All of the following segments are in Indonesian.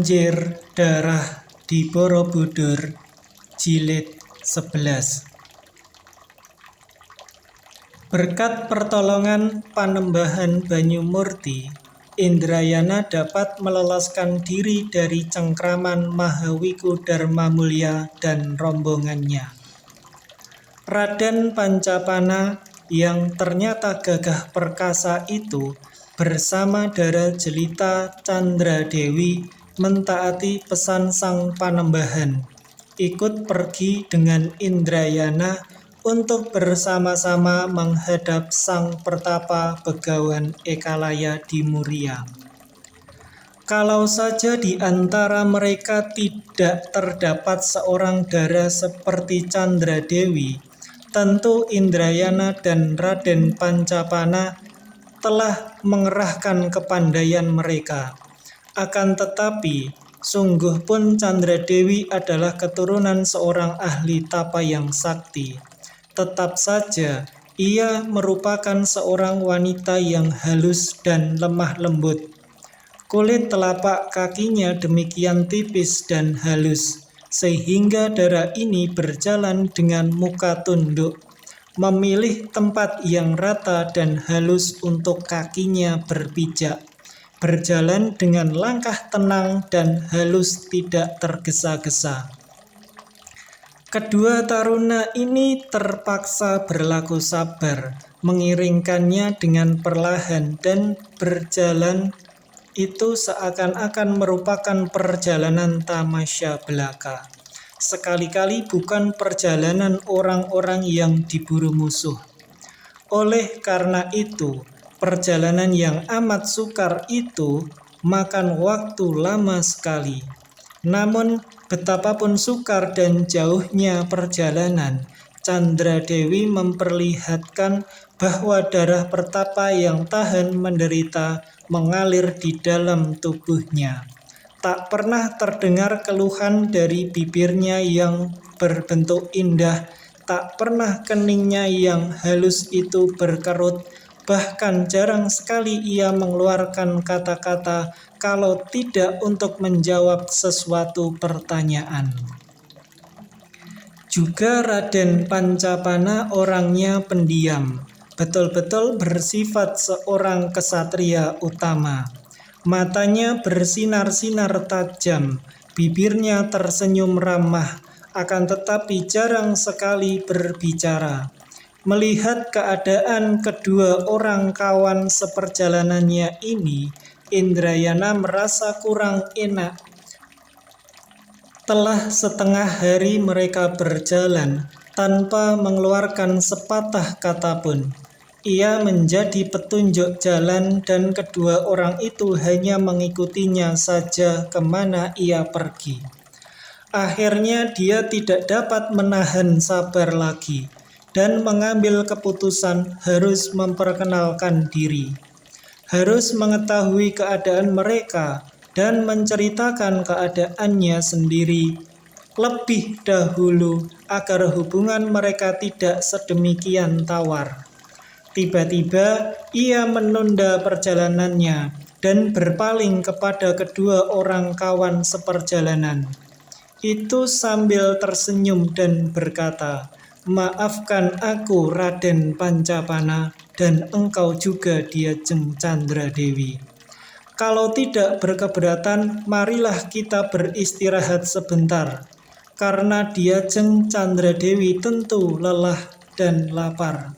Banjir Darah di Borobudur, Jilid 11. Berkat pertolongan Panembahan Banyumurti, Indrayana dapat meloloskan diri dari cengkraman Mahawiku Dharmamulya dan rombongannya. Raden Pancapana yang ternyata gagah perkasa itu bersama Dara Jelita Candradewi mentaati pesan sang Panembahan, ikut pergi dengan Indrayana untuk bersama-sama menghadap sang Pertapa Begawan Ekalaya di Muria. Kalau saja di antara mereka tidak terdapat seorang Dara seperti Candradewi, tentu Indrayana dan Raden Pancapana telah mengerahkan kepandaian mereka. Akan tetapi, sungguh pun Candradewi adalah keturunan seorang ahli tapa yang sakti. Tetap saja, ia merupakan seorang wanita yang halus dan lemah lembut. Kulit telapak kakinya demikian tipis dan halus, sehingga Dara ini berjalan dengan muka tunduk, memilih tempat yang rata dan halus untuk kakinya berpijak, berjalan dengan langkah tenang dan halus tidak tergesa-gesa. Kedua taruna ini terpaksa berlaku sabar, mengiringkannya dengan perlahan dan berjalan itu seakan-akan merupakan perjalanan tamasya belaka. Sekali-kali bukan perjalanan orang-orang yang diburu musuh. Oleh karena itu, perjalanan yang amat sukar itu makan waktu lama sekali. Namun, betapapun sukar dan jauhnya perjalanan, Candradewi memperlihatkan bahwa darah pertapa yang tahan menderita mengalir di dalam tubuhnya. Tak pernah terdengar keluhan dari bibirnya yang berbentuk indah, tak pernah keningnya yang halus itu berkerut, bahkan jarang sekali ia mengeluarkan kata-kata kalau tidak untuk menjawab sesuatu pertanyaan. Juga Raden Pancapana orangnya pendiam, betul-betul bersifat seorang kesatria utama. Matanya bersinar-sinar tajam, bibirnya tersenyum ramah, akan tetapi jarang sekali berbicara. Melihat keadaan kedua orang kawan seperjalanannya ini, Indrayana merasa kurang enak. Telah setengah hari mereka berjalan tanpa mengeluarkan sepatah kata pun. Ia menjadi petunjuk jalan dan kedua orang itu hanya mengikutinya saja kemana ia pergi. Akhirnya dia tidak dapat menahan sabar lagi dan mengambil keputusan harus memperkenalkan diri. Harus mengetahui keadaan mereka dan menceritakan keadaannya sendiri lebih dahulu agar hubungan mereka tidak sedemikian tawar. Tiba-tiba ia menunda perjalanannya dan berpaling kepada kedua orang kawan seperjalanan. Itu sambil tersenyum dan berkata, "Maafkan aku Raden Pancapana dan engkau juga Diajeng Candradewi. Kalau tidak berkeberatan, marilah kita beristirahat sebentar, karena Diajeng Candradewi tentu lelah dan lapar."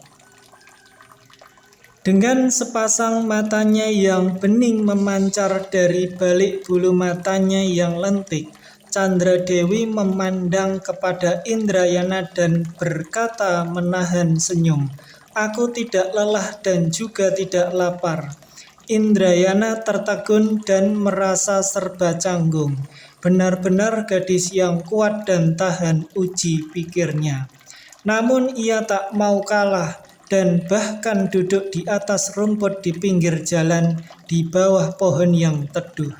Dengan sepasang matanya yang bening memancar dari balik bulu matanya yang lentik, Candradewi memandang kepada Indrayana dan berkata menahan senyum, "Aku tidak lelah dan juga tidak lapar." Indrayana tertegun dan merasa serba canggung. Benar-benar gadis yang kuat dan tahan, uji pikirnya. Namun ia tak mau kalah dan bahkan duduk di atas rumput di pinggir jalan di bawah pohon yang teduh.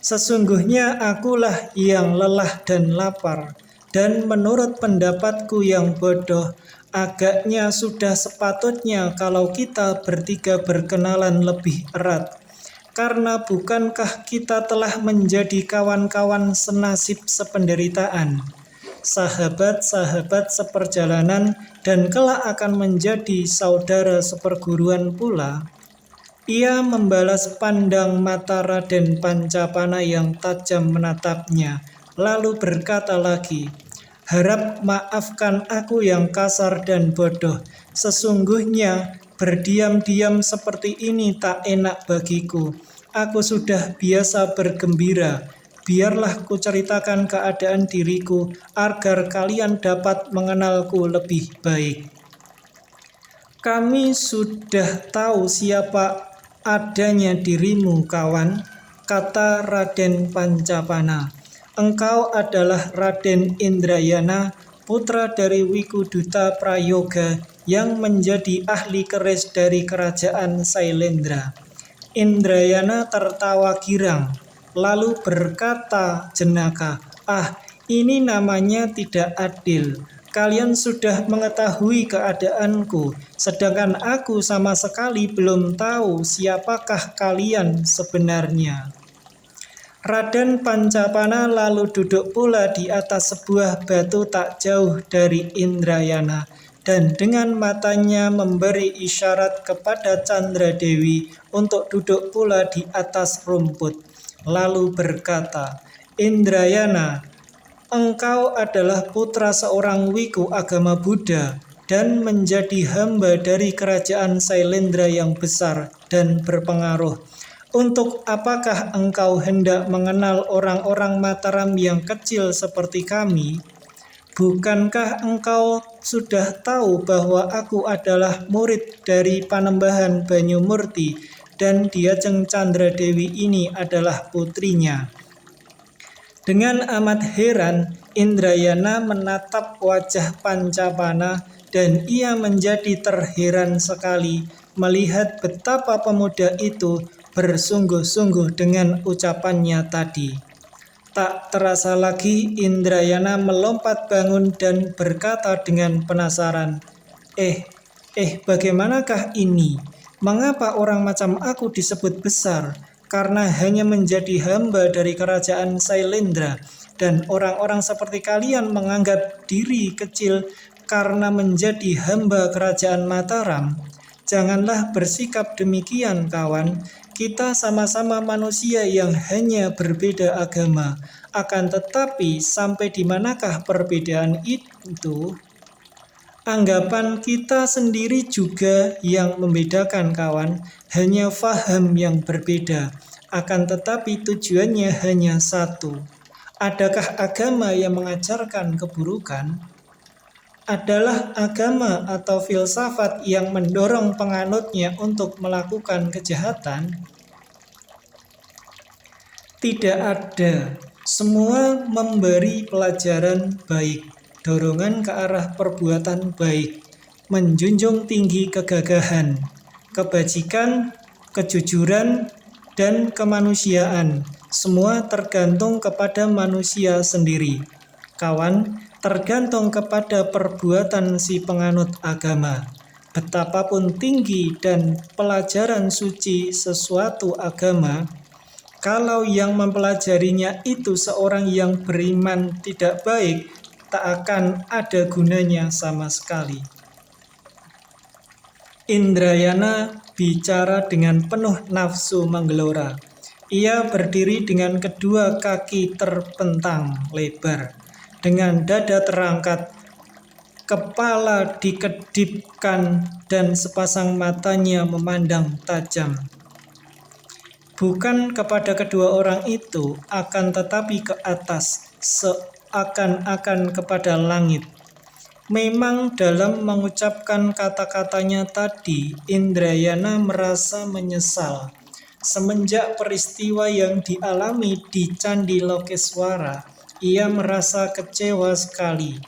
"Sesungguhnya akulah yang lelah dan lapar, dan menurut pendapatku yang bodoh, agaknya sudah sepatutnya kalau kita bertiga berkenalan lebih erat. Karena bukankah kita telah menjadi kawan-kawan senasib sependeritaan, sahabat-sahabat seperjalanan, dan kelak akan menjadi saudara seperguruan pula?" Ia membalas pandang mata Raden Pancapana yang tajam menatapnya, lalu berkata lagi, "Harap maafkan aku yang kasar dan bodoh. Sesungguhnya berdiam-diam seperti ini tak enak bagiku. Aku sudah biasa bergembira. Biarlah kuceritakan keadaan diriku agar kalian dapat mengenalku lebih baik. Kami sudah tahu siapa adanya dirimu, kawan," kata Raden Pancapana. "Engkau adalah Raden Indrayana, putra dari Wikuduta Prayoga yang menjadi ahli keris dari kerajaan Sailendra." Indrayana tertawa girang, lalu berkata jenaka, "Ah, ini namanya tidak adil. Kalian sudah mengetahui keadaanku, sedangkan aku sama sekali belum tahu siapakah kalian sebenarnya." Raden Pancapana lalu duduk pula di atas sebuah batu tak jauh dari Indrayana, dan dengan matanya memberi isyarat kepada Candradewi untuk duduk pula di atas rumput. Lalu berkata, "Indrayana, engkau adalah putra seorang wiku agama Buddha dan menjadi hamba dari kerajaan Sailendra yang besar dan berpengaruh. Untuk apakah engkau hendak mengenal orang-orang Mataram yang kecil seperti kami? Bukankah engkau sudah tahu bahwa aku adalah murid dari Panembahan Banyumurti dan Diajeng Candradewi ini adalah putrinya?" Dengan amat heran, Indrayana menatap wajah Pancapana dan ia menjadi terheran sekali melihat betapa pemuda itu bersungguh-sungguh dengan ucapannya tadi. Tak terasa lagi Indrayana melompat bangun dan berkata dengan penasaran, bagaimanakah ini? Mengapa orang macam aku disebut besar? Karena hanya menjadi hamba dari kerajaan Sailendra, dan orang-orang seperti kalian menganggap diri kecil karena menjadi hamba kerajaan Mataram. Janganlah bersikap demikian, kawan. Kita sama-sama manusia yang hanya berbeda agama. Akan tetapi, sampai di manakah perbedaan itu? Anggapan kita sendiri juga yang membedakan, kawan. Hanya faham yang berbeda. Akan tetapi tujuannya hanya satu. Adakah agama yang mengajarkan keburukan? Adalah agama atau filsafat yang mendorong penganutnya untuk melakukan kejahatan? Tidak ada. Semua memberi pelajaran baik, dorongan ke arah perbuatan baik, menjunjung tinggi kegagahan, kebajikan, kejujuran, dan kemanusiaan. Semua tergantung kepada manusia sendiri. Kawan, tergantung kepada perbuatan si penganut agama. Betapapun tinggi dan pelajaran suci sesuatu agama, kalau yang mempelajarinya itu seorang yang beriman tidak baik, tak akan ada gunanya sama sekali. Indrayana bicara dengan penuh nafsu menggelora. Ia berdiri dengan kedua kaki terpentang lebar, dengan dada terangkat, kepala dikedipkan, dan sepasang matanya memandang tajam. Bukan kepada kedua orang itu, akan tetapi ke atas, seakan-akan kepada langit. Memang dalam mengucapkan kata-katanya tadi, Indrayana merasa menyesal. Semenjak peristiwa yang dialami di Candi Lokeswara, ia merasa kecewa sekali.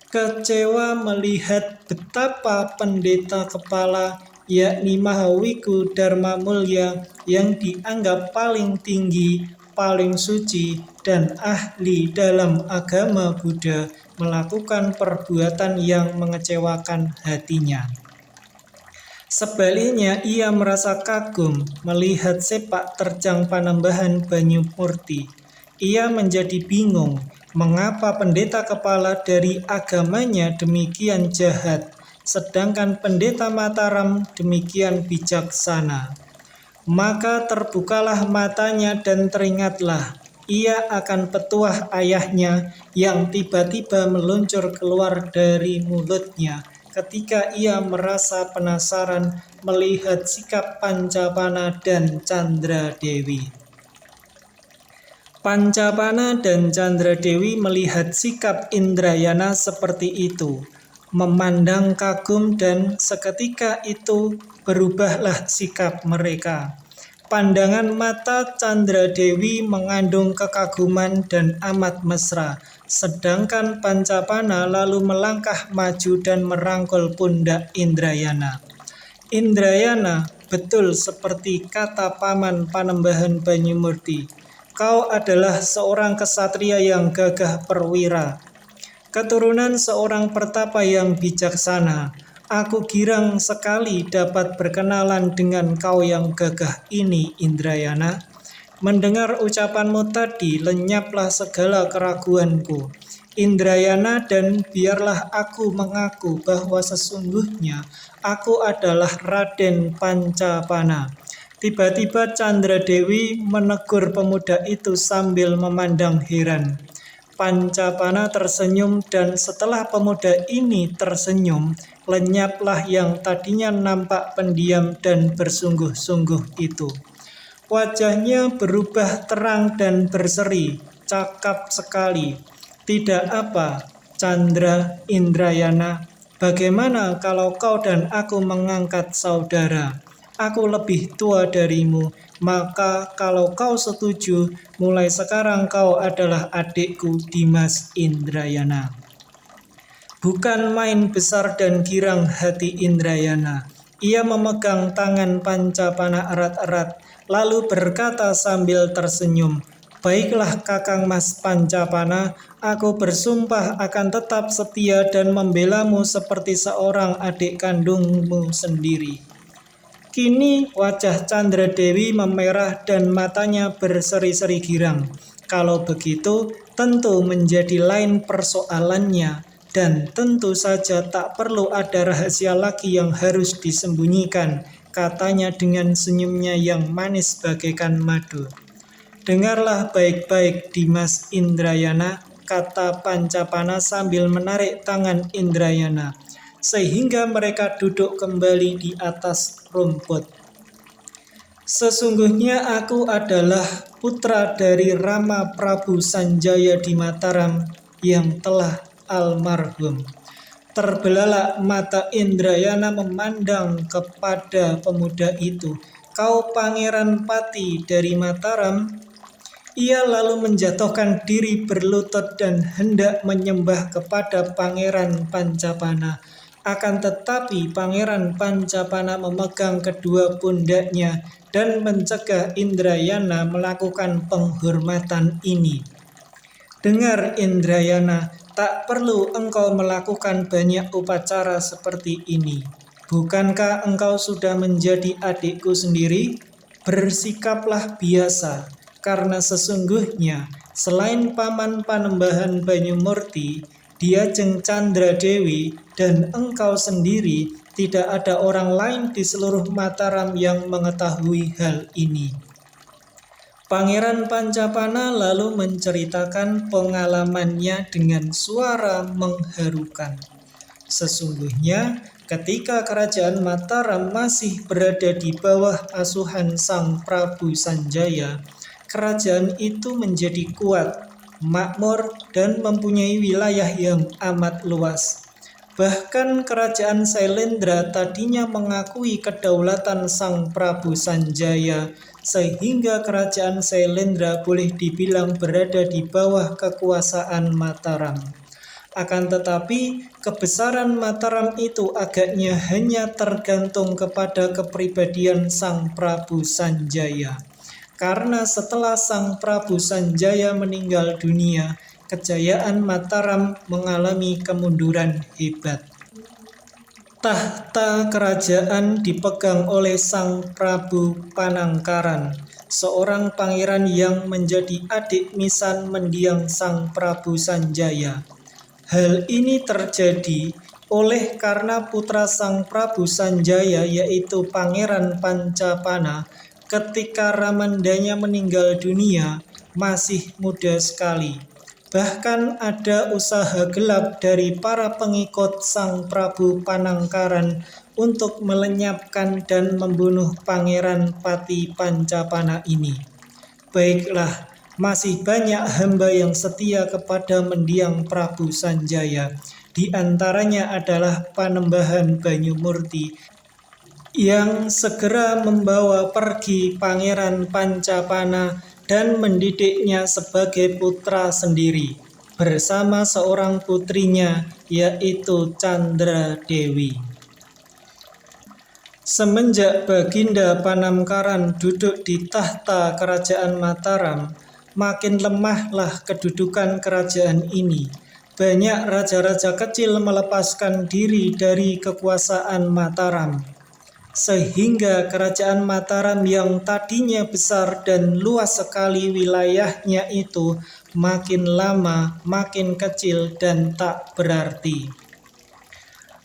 Kecewa melihat betapa pendeta kepala, yakni Mahawiku Dharma Mulya, yang dianggap paling tinggi, paling suci, dan ahli dalam agama Buddha, melakukan perbuatan yang mengecewakan hatinya. Sebaliknya ia merasa kagum melihat sepak terjang Panembahan Banyumurti. Ia menjadi bingung mengapa pendeta kepala dari agamanya demikian jahat, sedangkan pendeta Mataram demikian bijaksana. Maka terbukalah matanya dan teringatlah ia akan petuah ayahnya yang tiba-tiba meluncur keluar dari mulutnya ketika ia merasa penasaran melihat sikap Pancapana dan Candradewi. Pancapana dan Candradewi melihat sikap Indrayana seperti itu, memandang kagum, dan seketika itu berubahlah sikap mereka. Pandangan mata Candradewi mengandung kekaguman dan amat mesra, sedangkan Pancapana lalu melangkah maju dan merangkul pundak Indrayana. Indrayana, betul seperti kata Paman Panembahan Banyumurti, kau adalah seorang kesatria yang gagah perwira, keturunan seorang pertapa yang bijaksana. Aku girang sekali dapat berkenalan dengan kau yang gagah ini, Indrayana. Mendengar ucapanmu tadi, lenyaplah segala keraguanku, Indrayana, dan biarlah aku mengaku bahwa sesungguhnya aku adalah Raden Pancapana. Tiba-tiba Candradewi menegur pemuda itu sambil memandang heran. Pancapana tersenyum, dan setelah pemuda ini tersenyum, lenyaplah yang tadinya nampak pendiam dan bersungguh-sungguh itu. Wajahnya berubah terang dan berseri, cakap sekali. Tidak apa, Candra Indrayana, bagaimana kalau kau dan aku mengangkat saudara? Aku lebih tua darimu, maka kalau kau setuju, mulai sekarang kau adalah adikku Dimas Indrayana. Bukan main besar dan girang hati Indrayana. Ia memegang tangan Pancapana erat-erat, lalu berkata sambil tersenyum, baiklah Kakang Mas Pancapana, aku bersumpah akan tetap setia dan membelamu seperti seorang adik kandungmu sendiri. Kini wajah Candradewi memerah dan matanya berseri-seri girang. Kalau begitu, tentu menjadi lain persoalannya, dan tentu saja tak perlu ada rahasia lagi yang harus disembunyikan, katanya dengan senyumnya yang manis bagaikan madu. Dengarlah baik-baik Dimas Indrayana, kata Pancapana sambil menarik tangan Indrayana, sehingga mereka duduk kembali di atas rumput. Sesungguhnya aku adalah putra dari Rama Prabu Sanjaya di Mataram yang telah almarhum. Terbelalak mata Indrayana memandang kepada pemuda itu. Kau Pangeran Pati dari Mataram? Ia lalu menjatuhkan diri berlutut dan hendak menyembah kepada Pangeran Pancapana. Akan tetapi Pangeran Pancapana memegang kedua pundaknya dan mencegah Indrayana melakukan penghormatan ini. Dengar Indrayana, tak perlu engkau melakukan banyak upacara seperti ini. Bukankah engkau sudah menjadi adikku sendiri? Bersikaplah biasa, karena sesungguhnya selain Paman Panembahan Banyumurti, Diajeng Candradewi, dan engkau sendiri, tidak ada orang lain di seluruh Mataram yang mengetahui hal ini. Pangeran Pancapana lalu menceritakan pengalamannya dengan suara mengharukan. Sesungguhnya, ketika kerajaan Mataram masih berada di bawah asuhan Sang Prabu Sanjaya, kerajaan itu menjadi kuat, makmur, dan mempunyai wilayah yang amat luas. Bahkan kerajaan Sailendra tadinya mengakui kedaulatan Sang Prabu Sanjaya, sehingga kerajaan Sailendra boleh dibilang berada di bawah kekuasaan Mataram. Akan tetapi, kebesaran Mataram itu agaknya hanya tergantung kepada kepribadian Sang Prabu Sanjaya. Karena setelah Sang Prabu Sanjaya meninggal dunia, kejayaan Mataram mengalami kemunduran hebat. Tahta kerajaan dipegang oleh Sang Prabu Panangkaran, seorang pangeran yang menjadi adik misan mendiang Sang Prabu Sanjaya. Hal ini terjadi oleh karena putra Sang Prabu Sanjaya yaitu Pangeran Pancapana ketika ramandanya meninggal dunia masih muda sekali. Bahkan ada usaha gelap dari para pengikut Sang Prabu Panangkaran untuk melenyapkan dan membunuh Pangeran Pati Pancapana ini. Baiklah, masih banyak hamba yang setia kepada mendiang Prabu Sanjaya. Di antaranya adalah Panembahan Banyumurti yang segera membawa pergi Pangeran Pancapana dan mendidiknya sebagai putra sendiri bersama seorang putrinya yaitu Candra Dewi. Semenjak Baginda Panangkaran duduk di tahta kerajaan Mataram, makin lemahlah kedudukan kerajaan ini. Banyak raja-raja kecil melepaskan diri dari kekuasaan Mataram, sehingga kerajaan Mataram yang tadinya besar dan luas sekali wilayahnya itu makin lama makin kecil dan tak berarti.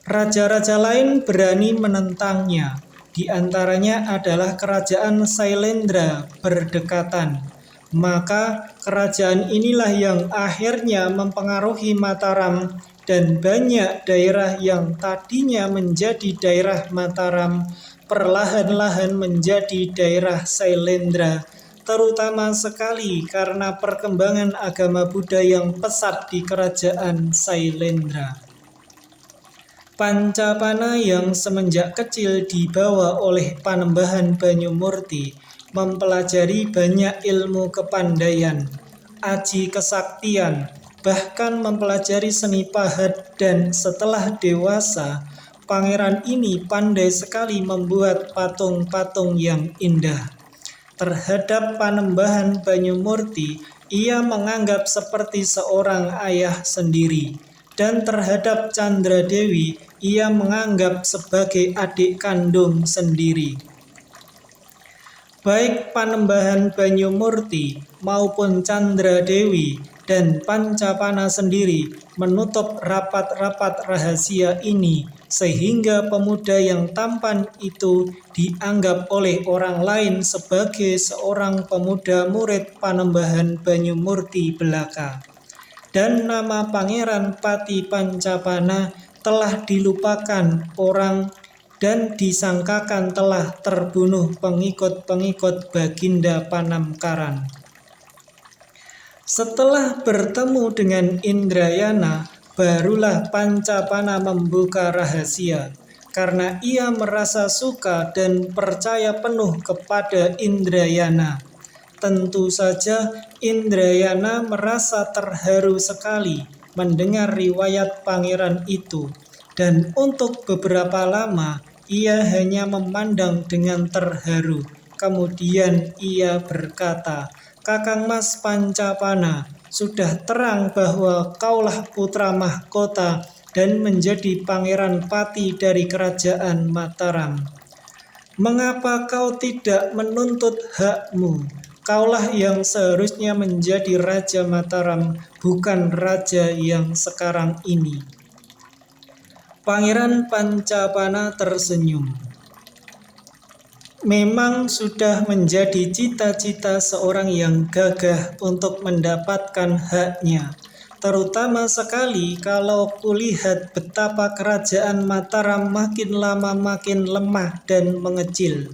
Raja-raja lain berani menentangnya. Di antaranya adalah kerajaan Sailendra berdekatan. Maka kerajaan inilah yang akhirnya mempengaruhi Mataram dan banyak daerah yang tadinya menjadi daerah Mataram perlahan-lahan menjadi daerah Sailendra, terutama sekali karena perkembangan agama Buddha yang pesat di kerajaan Sailendra. Pancapana yang semenjak kecil dibawa oleh Panembahan Banyumurti mempelajari banyak ilmu kepandaian, aji kesaktian, bahkan mempelajari seni pahat dan setelah dewasa, pangeran ini pandai sekali membuat patung-patung yang indah. Terhadap Panembahan Banyumurti, ia menganggap seperti seorang ayah sendiri. Dan terhadap Candra Dewi, ia menganggap sebagai adik kandung sendiri. Baik Panembahan Banyumurti maupun Candra Dewi dan Pancapana sendiri menutup rapat-rapat rahasia ini sehingga pemuda yang tampan itu dianggap oleh orang lain sebagai seorang pemuda murid Panembahan Banyumurti belaka. Dan nama Pangeran Pati Pancapana telah dilupakan orang dan disangkakan telah terbunuh pengikut-pengikut Baginda Panangkaran. Setelah bertemu dengan Indrayana, barulah Pancapana membuka rahasia. Karena ia merasa suka dan percaya penuh kepada Indrayana. Tentu saja Indrayana merasa terharu sekali mendengar riwayat pangeran itu, dan untuk beberapa lama ia hanya memandang dengan terharu. Kemudian ia berkata, "Kakang Mas Pancapana, sudah terang bahwa kaulah putra mahkota dan menjadi pangeran pati dari kerajaan Mataram. Mengapa kau tidak menuntut hakmu? Kaulah yang seharusnya menjadi Raja Mataram, bukan raja yang sekarang ini." Pangeran Pancapana tersenyum. Memang sudah menjadi cita-cita seorang yang gagah untuk mendapatkan haknya. Terutama sekali kalau kulihat betapa kerajaan Mataram makin lama makin lemah dan mengecil,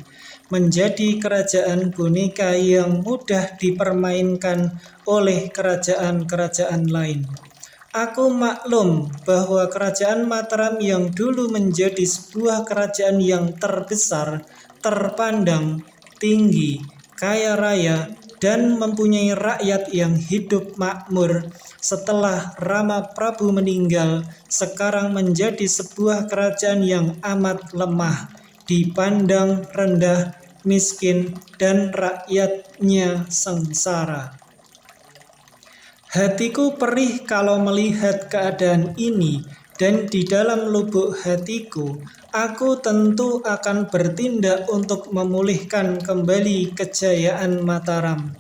menjadi kerajaan boneka yang mudah dipermainkan oleh kerajaan-kerajaan lain. Aku maklum bahwa kerajaan Mataram yang dulu menjadi sebuah kerajaan yang terbesar, terpandang, tinggi, kaya raya, dan mempunyai rakyat yang hidup makmur, setelah Rama Prabu meninggal, sekarang menjadi sebuah kerajaan yang amat lemah, dipandang rendah, miskin, dan rakyatnya sengsara. Hatiku perih kalau melihat keadaan ini, Dan di dalam lubuk hatiku, aku tentu akan bertindak untuk memulihkan kembali kejayaan Mataram.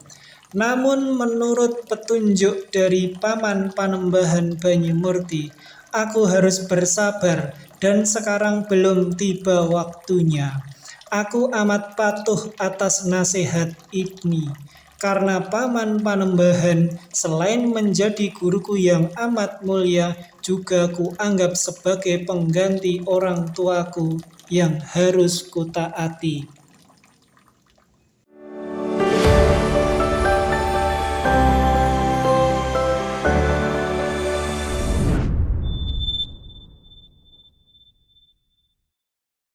Namun menurut petunjuk dari Paman Panembahan Banyumurti, aku harus bersabar dan sekarang belum tiba waktunya. Aku amat patuh atas nasihat Ibni, karena Paman Panembahan selain menjadi guruku yang amat mulia, juga kuanggap sebagai pengganti orang tuaku yang harus kutaati.